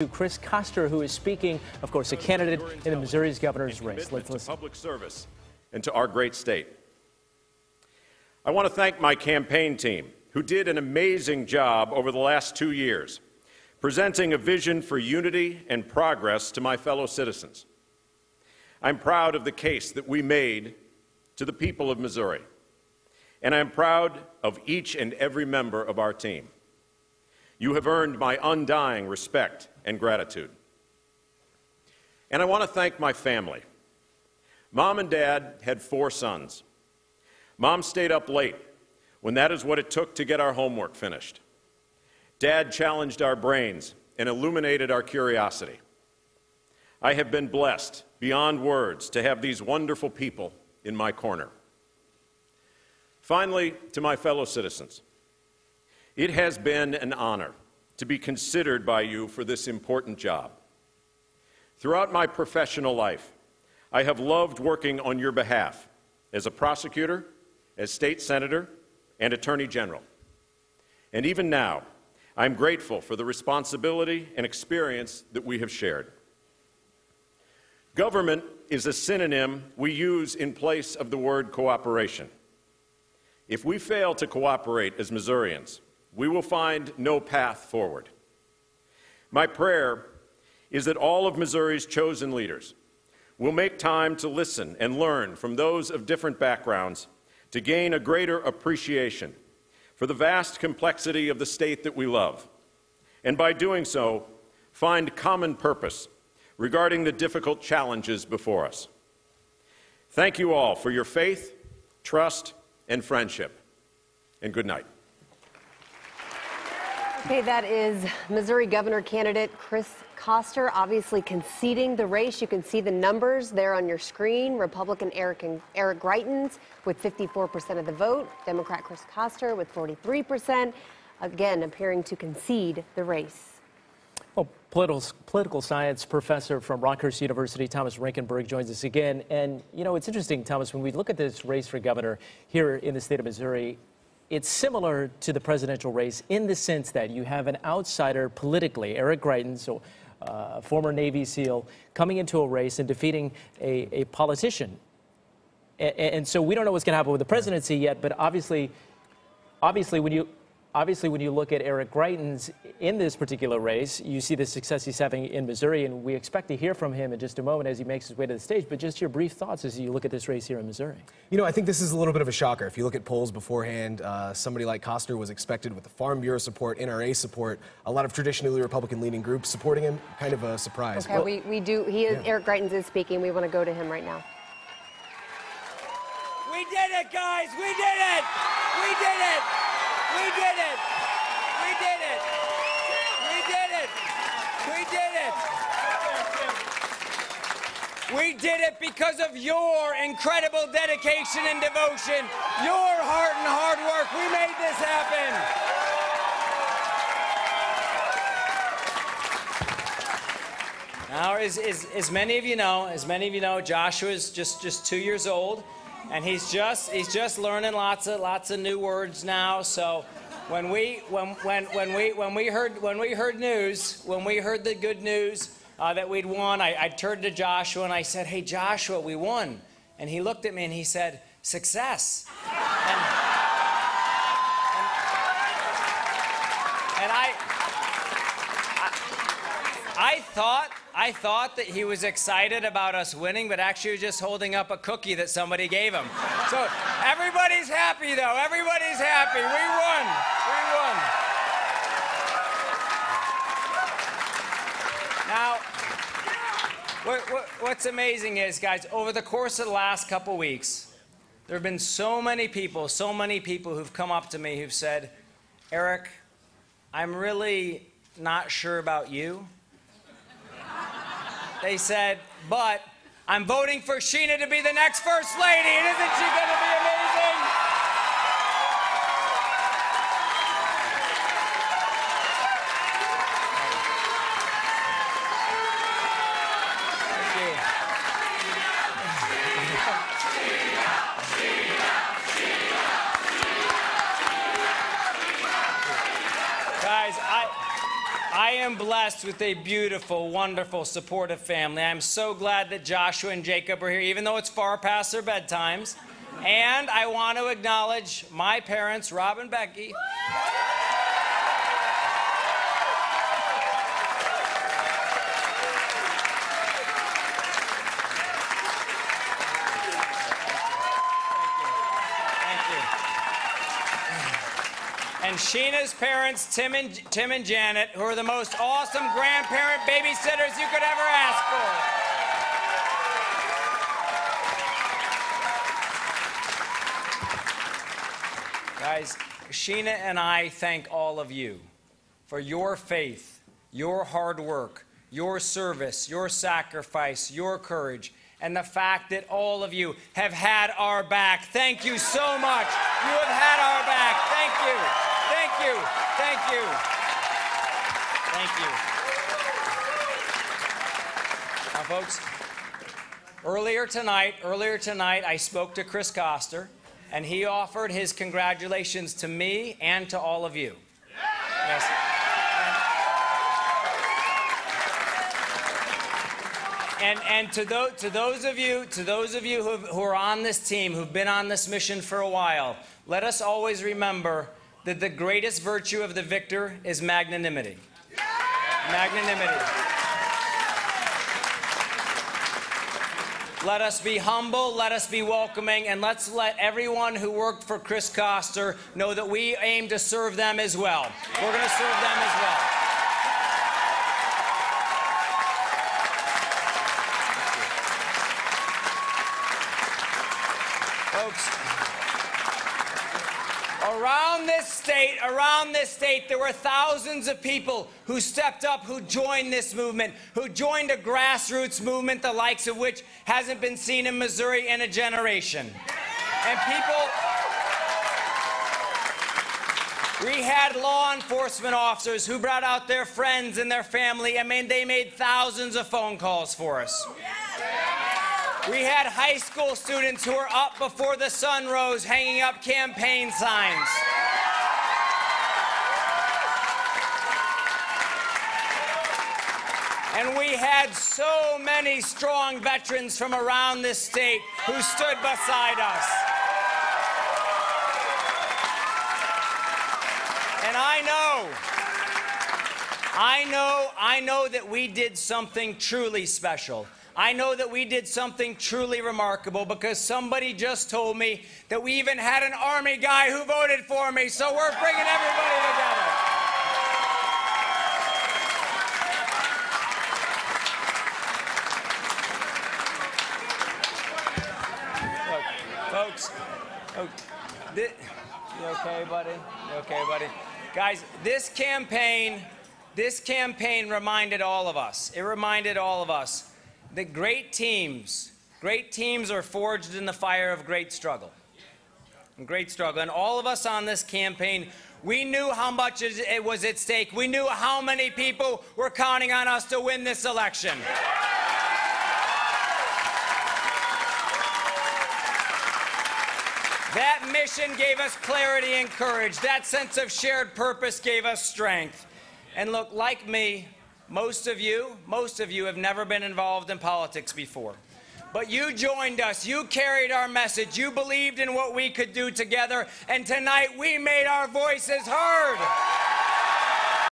Chris Koster, who is speaking, of course, a candidate in the Missouri's governor's race. Let's listen. Public service and to our great state. I want to thank my campaign team, who did an amazing job over the last 2 years, presenting a vision for unity and progress to my fellow citizens. I'm proud of the case that we made to the people of Missouri, and I'm proud of each and every member of our team. You have earned my undying respect and gratitude. And I want to thank my family. Mom and Dad had 4 sons. Mom stayed up late when that is what it took to get our homework finished. Dad challenged our brains and illuminated our curiosity. I have been blessed beyond words to have these wonderful people in my corner. Finally, to my fellow citizens, it has been an honor to be considered by you for this important job. Throughout my professional life, I have loved working on your behalf as a prosecutor, as state senator, and attorney general. And even now, I'm grateful for the responsibility and experience that we have shared. Government is a synonym we use in place of the word cooperation. If we fail to cooperate as Missourians, we will find no path forward. My prayer is that all of Missouri's chosen leaders will make time to listen and learn from those of different backgrounds to gain a greater appreciation for the vast complexity of the state that we love, and by doing so, find common purpose regarding the difficult challenges before us. Thank you all for your faith, trust, and friendship, and good night. Okay, that is Missouri governor candidate Chris Koster, obviously conceding the race. You can see the numbers there on your screen. Republican Eric Greitens with 54% of the vote. Democrat Chris Koster with 43%, again appearing to concede the race. Well, political science professor from Rockhurst University, Thomas Rankenberg, joins us again. And, you know, it's interesting, Thomas, when we look at this race for governor here in the state of Missouri, it's similar to the presidential race in the sense that you have an outsider politically, Eric Greitens, former Navy SEAL, coming into a race and defeating a politician. And so we don't know what's going to happen with the presidency yet, but obviously when you look at Eric Greitens in this particular race, you see the success he's having in Missouri, and we expect to hear from him in just a moment as he makes his way to the stage. But just your brief thoughts as you look at this race here in Missouri. You know, I think this is a little bit of a shocker. If you look at polls beforehand, somebody like Koster was expected with the Farm Bureau support, NRA support, a lot of traditionally Republican-leaning groups supporting him. Kind of a surprise. Okay, well, we do. Eric Greitens is speaking. We want to go to him right now. We did it, guys! We did it! We did it! We did it! We did it! We did it! We did it! We did it because of your incredible dedication and devotion, your heart and hard work. We made this happen. Now, as many of you know, Joshua's just 2 years old, and he's just learning lots of new words now. So when we heard the good news that we'd won, I turned to Joshua and I said, "Hey Joshua, we won." And he looked at me and he said, "Success." And I thought that he was excited about us winning, but actually he was just holding up a cookie that somebody gave him. So everybody's happy, though. Everybody's happy. We won. We won. Now, what's amazing is, guys, over the course of the last couple weeks, there have been so many people who've come up to me who've said, "Eric, I'm really not sure about you." They said, "But I'm voting for Sheena to be the next First Lady, and isn't she going to be amazing?" Thank you. Guys, I am am blessed with a beautiful, wonderful, supportive family. I'm so glad that Joshua and Jacob are here, even though it's far past their bedtimes. And I want to acknowledge my parents, Rob and Becky. And Sheena's parents, Tim and Janet, who are the most awesome grandparent babysitters you could ever ask for. Guys, Sheena and I thank all of you for your faith, your hard work, your service, your sacrifice, your courage, and the fact that all of you have had our back. Thank you so much. You have had our back. Thank you. Thank you. Thank you. Thank you. Now, folks, earlier tonight, I spoke to Chris Koster, and he offered his congratulations to me and to all of you. Yes. And to those of you who are on this team, who've been on this mission for a while, let us always remember that the greatest virtue of the victor is magnanimity. Magnanimity. Let us be humble, let us be welcoming, and let's let everyone who worked for Chris Koster know that we aim to serve them as well. We're going to serve them as well. Folks, around this state, there were thousands of people who stepped up, who joined this movement, who joined a grassroots movement, the likes of which hasn't been seen in Missouri in a generation. And we had law enforcement officers who brought out their friends and their family. I mean, they made thousands of phone calls for us. We had high school students who were up before the sun rose, hanging up campaign signs. And we had so many strong veterans from around this state who stood beside us. And I know that we did something truly special. I know that we did something truly remarkable because somebody just told me that we even had an Army guy who voted for me, so we're bringing everybody together. Look, folks, you okay, buddy? You okay, buddy? Guys, this campaign reminded all of us. It reminded all of us that great teams are forged in the fire of great struggle. And all of us on this campaign, we knew how much it was at stake. We knew how many people were counting on us to win this election. That mission gave us clarity and courage. That sense of shared purpose gave us strength. And look, like me, most of you have never been involved in politics before. But you joined us. You carried our message. You believed in what we could do together. And tonight we made our voices heard.